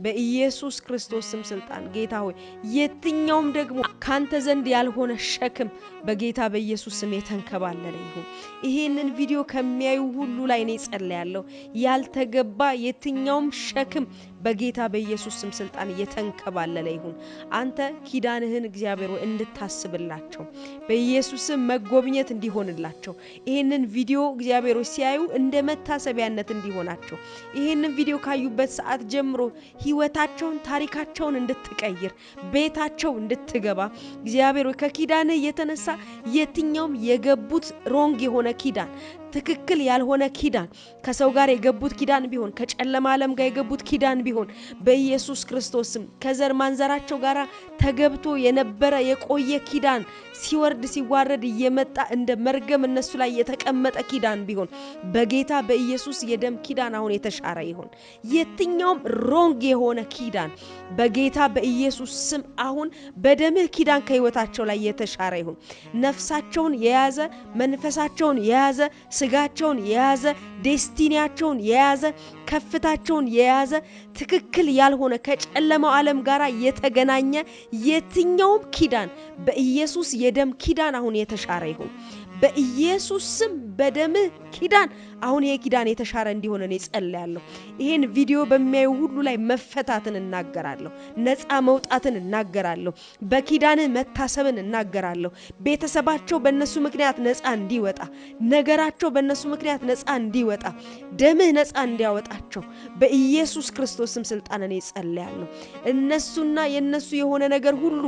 Speaker 1: በኢየሱስ ክርስቶስ ስም ስልጣን ጌታ ሆይ የትኛውም ደግሞ ካንተ ዘንድ ያልሆነ ሸክም በጌታ በኢየሱስ ስም የተንከባለለ ይሁን። ይሄንን ቪዲዮ ከሚያዩ ሁሉ ላይ እኔ ጸልያለሁ። ያልተገባ የትኛውም ሸክም በጌታ በኢየሱስ ስም ስልጣን የተንከባለለ ይሁን። አንተ ኪዳንህን እግዚአብሔር ሆይ እንድታስብላቸው በኢየሱስ ስም መጎብኘት እንዲሆንላቸው ይሄንን ቪዲዮ እግዚአብሔር ሆይ ሲያዩ እንደ መታሰቢያነት እንዲሆናቸው ይሄንን ቪዲዮ ካዩበት ሰዓት ጀምሮ ህይወታቸውን ታሪካቸውን እንድትቀይር ቤታቸው እንድትገባ እግዚአብሔር ሆይ ከኪዳንህ የተነሳ የትኛውም የገቡት ሮንግ የሆነ ኪዳን ትክክል ያልሆነ ኪዳን ከሰው ጋር የገቡት ኪዳን ቢሆን ከጨለማ ዓለም ጋር የገቡት ኪዳን ቢሆን በኢየሱስ ክርስቶስ ስም ከዘር ማንዘራቸው ጋር ተገብቶ የነበረ የቆየ ኪዳን ሲወርድ ሲዋረድ እየመጣ እንደ መርገም እነሱ ላይ የተቀመጠ ኪዳን ቢሆን በጌታ በኢየሱስ የደም ኪዳን አሁን የተሻረ ይሁን። የትኛውም ሮንግ የሆነ ኪዳን በጌታ በኢየሱስ ስም አሁን በደምህ ኪዳን ከህይወታቸው ላይ የተሻረ ይሁን። ነፍሳቸውን የያዘ መንፈሳቸውን የያዘ ስጋቸውን የያዘ ዴስቲኒያቸውን የያዘ ከፍታቸውን የያዘ ትክክል ያልሆነ ከጨለማው ዓለም ጋራ የተገናኘ የትኛውም ኪዳን በኢየሱስ የደም ኪዳን አሁን የተሻረ ይሁን። በኢየሱስ ስም በደምህ ኪዳን አሁን ይሄ ኪዳን የተሻረ እንዲሆን እኔ ጸልያለሁ። ይሄን ቪዲዮ በሚያዩ ሁሉ ላይ መፈታትን እናገራለሁ፣ ነፃ መውጣትን እናገራለሁ፣ በኪዳን መታሰብን እናገራለሁ። ቤተሰባቸው በእነሱ ምክንያት ነፃ እንዲወጣ፣ ነገራቸው በእነሱ ምክንያት ነፃ እንዲወጣ፣ ደምህ ነፃ እንዲያወጣቸው በኢየሱስ ክርስቶስም ስልጣን እኔ ጸልያለሁ። እነሱና የነሱ የሆነ ነገር ሁሉ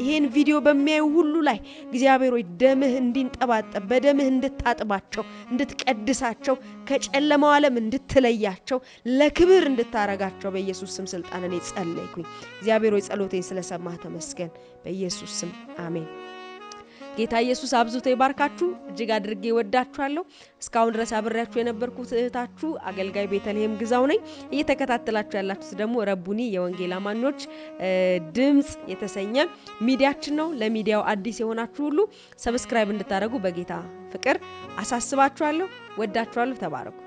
Speaker 1: ይሄን ቪዲዮ በሚያዩ ሁሉ ላይ እግዚአብሔር ሆይ ደምህ እንዲንጠባጠብ፣ በደምህ እንድታጥባቸው፣ እንድትቀድሳቸው፣ ከጨለማው ዓለም እንድትለያቸው፣ ለክብር እንድታረጋቸው በኢየሱስ ስም ስልጣን እኔ ጸልይኩኝ። እግዚአብሔር ሆይ ጸሎቴን ስለሰማህ ተመስገን። በኢየሱስ ስም አሜን። ጌታ ኢየሱስ አብዝቶ ይባርካችሁ። እጅግ አድርጌ ወዳችኋለሁ። እስካሁን ድረስ አብሬያችሁ የነበርኩት እህታችሁ አገልጋይ ቤተልሔም ግዛው ነኝ። እየተከታተላችሁ ያላችሁት ደግሞ ረቡኒ የወንጌል አማኞች ድምጽ የተሰኘ ሚዲያችን ነው። ለሚዲያው አዲስ የሆናችሁ ሁሉ ሰብስክራይብ እንድታደርጉ በጌታ ፍቅር አሳስባችኋለሁ። ወዳችኋለሁ። ተባረኩ።